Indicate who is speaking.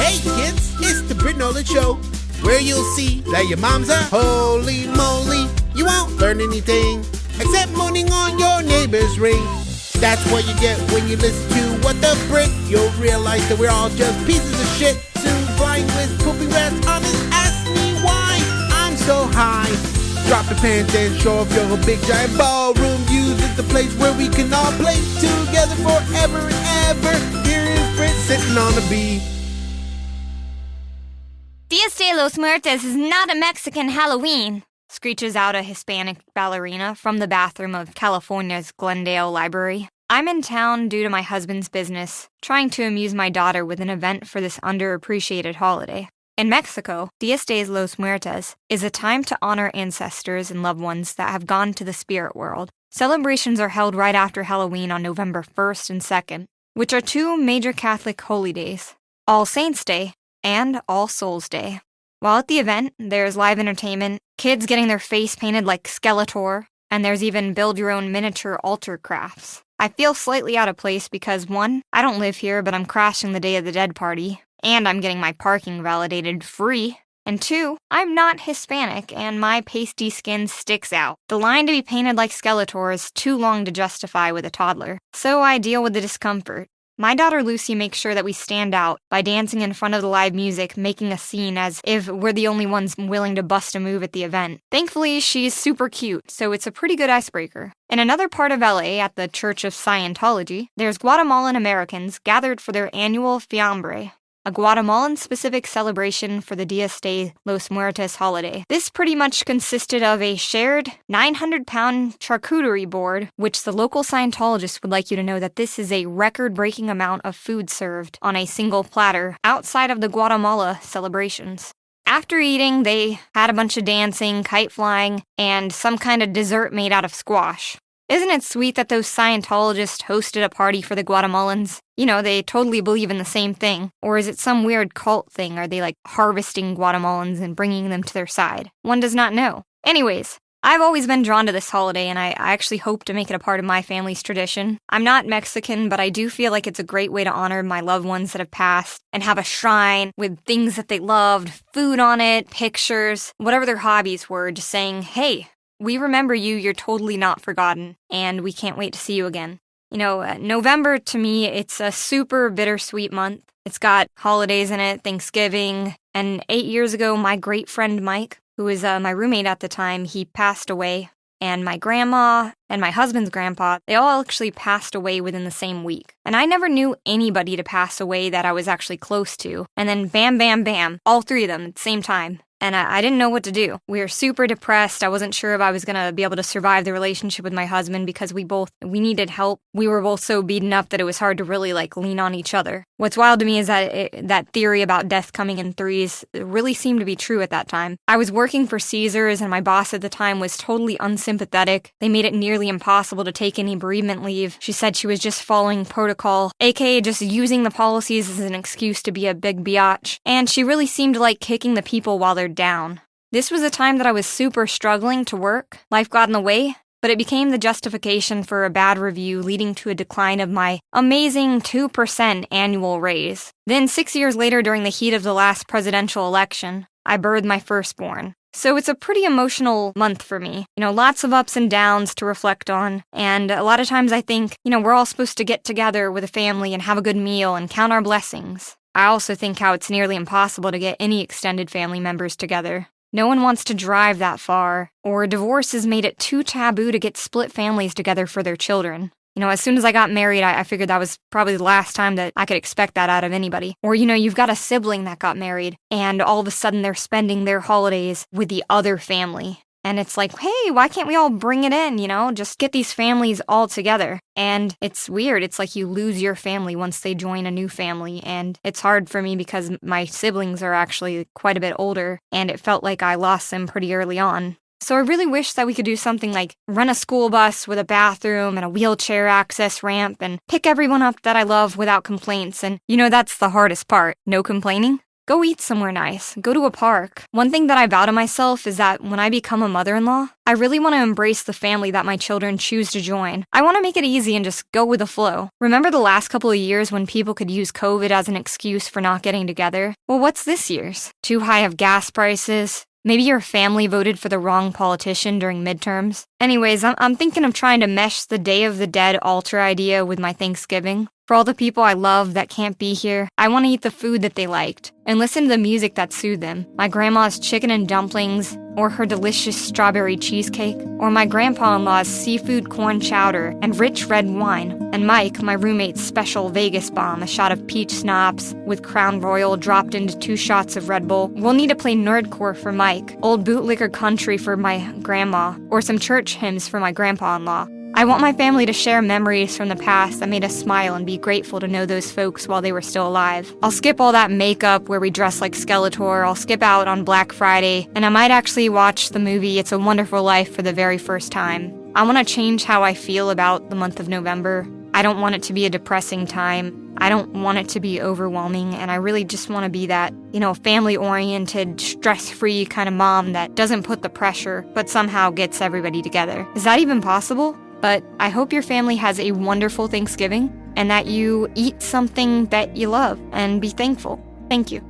Speaker 1: Hey kids, it's the Britt Nolan Show, where you'll see that your mom's a holy moly. You won't learn anything except moaning on your neighbor's ring. That's what you get when you listen to What the Brick. You'll realize that we're all just pieces of shit, soon flying with pooping rats on his ass. Me why I'm so high. Drop the pants and show off your big giant ballroom. Use it the place where we can all play together forever and ever. Here is Britt sitting on a bee.
Speaker 2: Dia de los Muertos is not a Mexican Halloween, screeches out a Hispanic ballerina from the bathroom of California's Glendale Library. I'm in town due to my husband's business, trying to amuse my daughter with an event for this underappreciated holiday. In Mexico, Dia de los Muertos is a time to honor ancestors and loved ones that have gone to the spirit world. Celebrations are held right after Halloween on November 1st and 2nd, which are two major Catholic holy days, All Saints' Day and All Souls' Day. While at the event, there's live entertainment, kids getting their face painted like Skeletor, and there's even build-your-own miniature altar crafts. I feel slightly out of place because 1, I don't live here, but I'm crashing the Day of the Dead party, and I'm getting my parking validated free. And 2, I'm not Hispanic, and my pasty skin sticks out. The line to be painted like Skeletor is too long to justify with a toddler, so I deal with the discomfort. My daughter Lucy makes sure that we stand out by dancing in front of the live music, making a scene as if we're the only ones willing to bust a move at the event. Thankfully, she's super cute, so it's a pretty good icebreaker. In another part of LA, at the Church of Scientology, there's Guatemalan Americans gathered for their annual Fiambre, a Guatemalan-specific celebration for the Dia de los Muertos holiday. This pretty much consisted of a shared 900-pound charcuterie board, which the local Scientologists would like you to know that this is a record-breaking amount of food served on a single platter outside of the Guatemala celebrations. After eating, they had a bunch of dancing, kite flying, and some kind of dessert made out of squash. Isn't it sweet that those Scientologists hosted a party for the Guatemalans? You know, they totally believe in the same thing. Or is it some weird cult thing? Are they like harvesting Guatemalans and bringing them to their side? One does not know. Anyways, I've always been drawn to this holiday, and I actually hope to make it a part of my family's tradition. I'm not Mexican, but I do feel like it's a great way to honor my loved ones that have passed and have a shrine with things that they loved, food on it, pictures, whatever their hobbies were, just saying, hey, we remember you, you're totally not forgotten, and we can't wait to see you again. You know, November, to me, it's a super bittersweet month. It's got holidays in it, Thanksgiving, and 8 years ago, my great friend Mike, who was my roommate at the time, he passed away, and my grandma and my husband's grandpa, they all actually passed away within the same week. And I never knew anybody to pass away that I was actually close to. And then bam, bam, bam, all 3 of them at the same time. And I didn't know what to do. We were super depressed. I wasn't sure if I was going to be able to survive the relationship with my husband because we needed help. We were both so beaten up that it was hard to really lean on each other. What's wild to me is that that theory about death coming in threes really seemed to be true at that time. I was working for Caesars and my boss at the time was totally unsympathetic. They made it nearly impossible to take any bereavement leave. She said she was just following protocol, aka just using the policies as an excuse to be a big biatch. And she really seemed to like kicking the people while they're down. This was a time that I was super struggling to work. Life got in the way, but it became the justification for a bad review, leading to a decline of my amazing 2% annual raise. Then 6 years later, during the heat of the last presidential election, I birthed my firstborn. So it's a pretty emotional month for me. You know, lots of ups and downs to reflect on. And a lot of times I think, we're all supposed to get together with a family and have a good meal and count our blessings. I also think how it's nearly impossible to get any extended family members together. No one wants to drive that far, or divorce has made it too taboo to get split families together for their children. As soon as I got married, I figured that was probably the last time that I could expect that out of anybody. Or, you've got a sibling that got married, and all of a sudden they're spending their holidays with the other family. And it's like, hey, why can't we all bring it in, Just get these families all together. And it's weird. It's like you lose your family once they join a new family. And it's hard for me because my siblings are actually quite a bit older, and it felt like I lost them pretty early on. So I really wish that we could do something like run a school bus with a bathroom and a wheelchair access ramp and pick everyone up that I love without complaints. And, that's the hardest part. No complaining? Go eat somewhere nice. Go to a park. One thing that I vow to myself is that when I become a mother-in-law, I really want to embrace the family that my children choose to join. I want to make it easy and just go with the flow. Remember the last couple of years when people could use COVID as an excuse for not getting together? Well, what's this year's? Too high of gas prices? Maybe your family voted for the wrong politician during midterms? Anyways, I'm thinking of trying to mesh the Day of the Dead altar idea with my Thanksgiving. For all the people I love that can't be here, I want to eat the food that they liked and listen to the music that soothed them. My grandma's chicken and dumplings, or her delicious strawberry cheesecake, or my grandpa-in-law's seafood corn chowder and rich red wine, and Mike, my roommate's special Vegas bomb, a shot of peach schnapps with Crown Royal dropped into 2 shots of Red Bull. We'll need to play nerdcore for Mike, old bootlicker country for my grandma, or some church hymns for my grandpa-in-law. I want my family to share memories from the past that made us smile and be grateful to know those folks while they were still alive. I'll skip all that makeup where we dress like Skeletor, I'll skip out on Black Friday, and I might actually watch the movie It's a Wonderful Life for the very first time. I want to change how I feel about the month of November. I don't want it to be a depressing time. I don't want it to be overwhelming, and I really just want to be that, family-oriented, stress-free kind of mom that doesn't put the pressure, but somehow gets everybody together. Is that even possible? But I hope your family has a wonderful Thanksgiving and that you eat something that you love and be thankful. Thank you.